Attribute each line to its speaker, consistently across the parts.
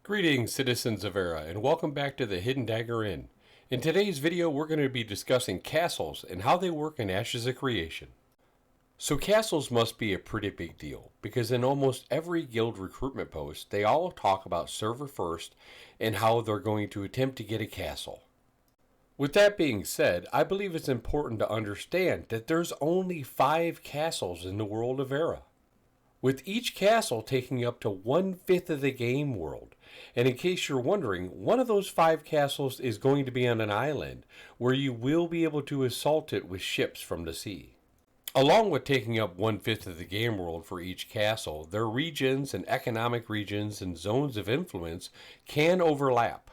Speaker 1: Greetings, citizens of Verra, and welcome back to the Hidden Dagger Inn. In today's video, we're going to be discussing castles and how they work in Ashes of Creation. So castles must be a pretty big deal, because in almost every guild recruitment post, they all talk about server first and how they're going to attempt to get a castle. With that being said, I believe it's important to understand that there's only 5 castles in the world of Verra, with each castle taking up to 1/5 of the game world. And in case you're wondering, one of those 5 castles is going to be on an island where you will be able to assault it with ships from the sea. Along with taking up 1/5 of the game world for each castle, their regions and economic regions and zones of influence can overlap.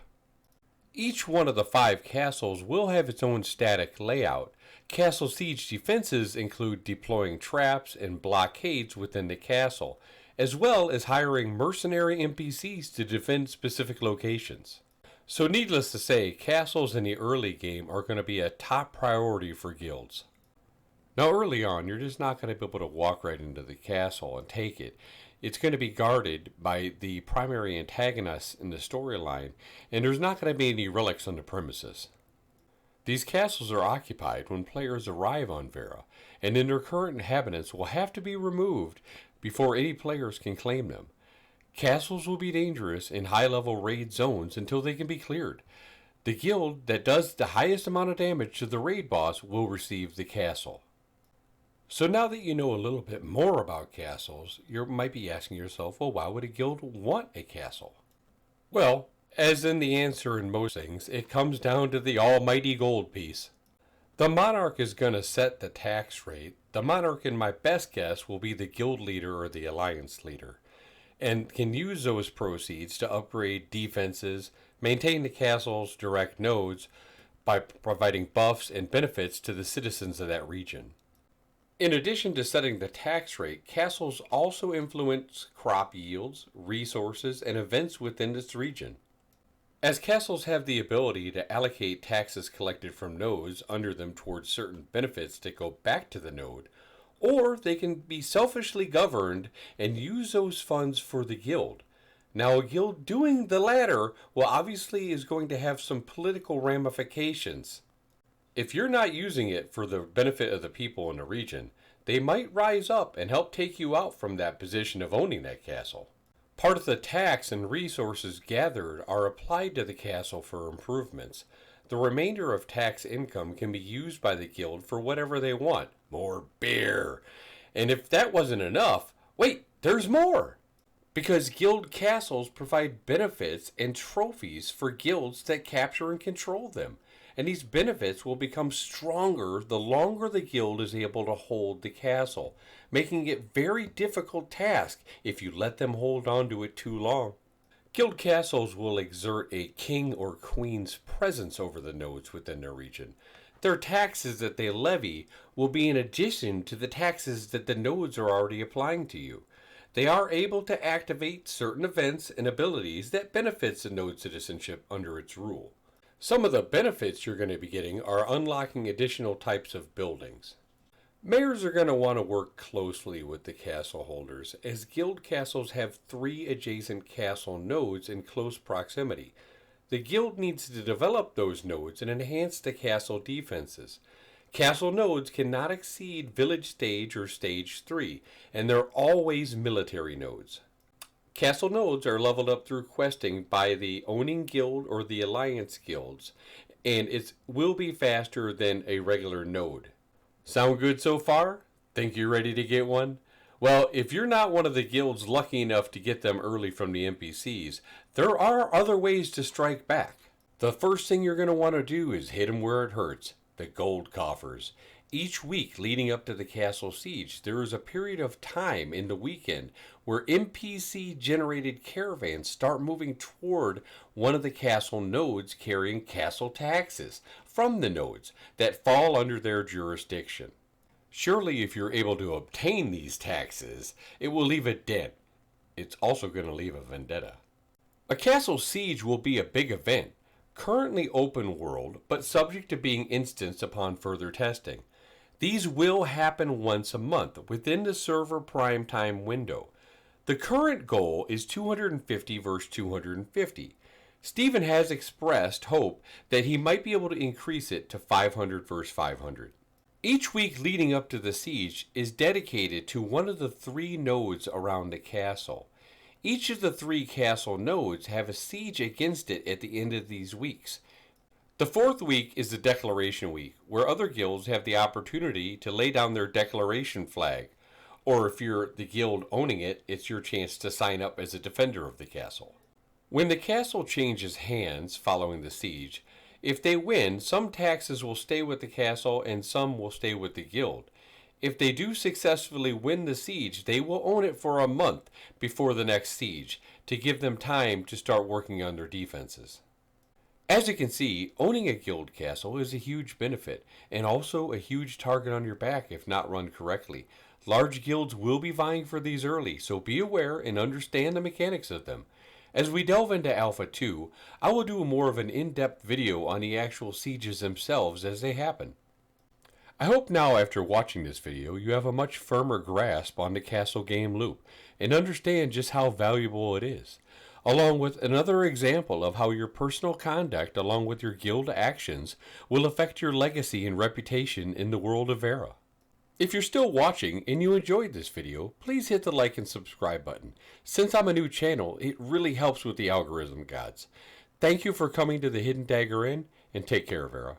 Speaker 1: Each one of the 5 castles will have its own static layout. Castle siege defenses include deploying traps and blockades within the castle, as well as hiring mercenary NPCs to defend specific locations. So needless to say, castles in the early game are going to be a top priority for guilds. Now early on, you're just not going to be able to walk right into the castle and take it. It's going to be guarded by the primary antagonists in the storyline, and there's not going to be any relics on the premises. These castles are occupied when players arrive on Verra, and then their current inhabitants will have to be removed before any players can claim them. Castles will be dangerous in high-level raid zones until they can be cleared. The guild that does the highest amount of damage to the raid boss will receive the castle. So now that you know a little bit more about castles, you might be asking yourself, well, why would a guild want a castle? Well, as in the answer in most things, it comes down to the almighty gold piece. The monarch is going to set the tax rate. The monarch, in my best guess, will be the guild leader or the alliance leader, and can use those proceeds to upgrade defenses, maintain the castle's direct nodes by providing buffs and benefits to the citizens of that region. In addition to setting the tax rate, castles also influence crop yields, resources, and events within this region. As castles have the ability to allocate taxes collected from nodes under them towards certain benefits that go back to the node, or they can be selfishly governed and use those funds for the guild. Now, a guild doing the latter will obviously is going to have some political ramifications. If you're not using it for the benefit of the people in the region, they might rise up and help take you out from that position of owning that castle. Part of the tax and resources gathered are applied to the castle for improvements. The remainder of tax income can be used by the guild for whatever they want. More beer. And if that wasn't enough, wait, there's more! Because guild castles provide benefits and trophies for guilds that capture and control them. And these benefits will become stronger the longer the guild is able to hold the castle, making it a very difficult task if you let them hold on to it too long. Guild castles will exert a king or queen's presence over the nodes within their region. Their taxes that they levy will be in addition to the taxes that the nodes are already applying to you. They are able to activate certain events and abilities that benefits the node citizenship under its rule. Some of the benefits you're going to be getting are unlocking additional types of buildings. Mayors are going to want to work closely with the castle holders, as guild castles have 3 adjacent castle nodes in close proximity. The guild needs to develop those nodes and enhance the castle defenses. Castle nodes cannot exceed village stage or stage 3, and they're always military nodes. Castle nodes are leveled up through questing by the owning guild or the alliance guilds, and it will be faster than a regular node. Sound good so far? Think you're ready to get one? Well, if you're not one of the guilds lucky enough to get them early from the NPCs, there are other ways to strike back. The first thing you're going to want to do is hit them where it hurts, the gold coffers. Each week leading up to the castle siege, there is a period of time in the weekend where NPC-generated caravans start moving toward one of the castle nodes carrying castle taxes from the nodes that fall under their jurisdiction. Surely if you're able to obtain these taxes, it will leave a dent. It's also going to leave a vendetta. A castle siege will be a big event, currently open world, but subject to being instanced upon further testing. These will happen once a month within the server primetime window. The current goal is 250 versus 250. Stephen has expressed hope that he might be able to increase it to 500 versus 500. Each week leading up to the siege is dedicated to one of the 3 nodes around the castle. Each of the 3 castle nodes have a siege against it at the end of these weeks. The 4th week is the Declaration Week, where other guilds have the opportunity to lay down their declaration flag. Or if you're the guild owning it, it's your chance to sign up as a defender of the castle. When the castle changes hands following the siege, if they win, some taxes will stay with the castle and some will stay with the guild. If they do successfully win the siege, they will own it for a month before the next siege to give them time to start working on their defenses. As you can see, owning a guild castle is a huge benefit and also a huge target on your back if not run correctly. Large guilds will be vying for these early, so be aware and understand the mechanics of them. As we delve into Alpha 2, I will do more of an in-depth video on the actual sieges themselves as they happen. I hope now after watching this video you have a much firmer grasp on the castle game loop and understand just how valuable it is, along with another example of how your personal conduct along with your guild actions will affect your legacy and reputation in the world of Verra. If you're still watching and you enjoyed this video, please hit the like and subscribe button. Since I'm a new channel, it really helps with the algorithm gods. Thank you for coming to the Hidden Dagger Inn, and take care, Verra.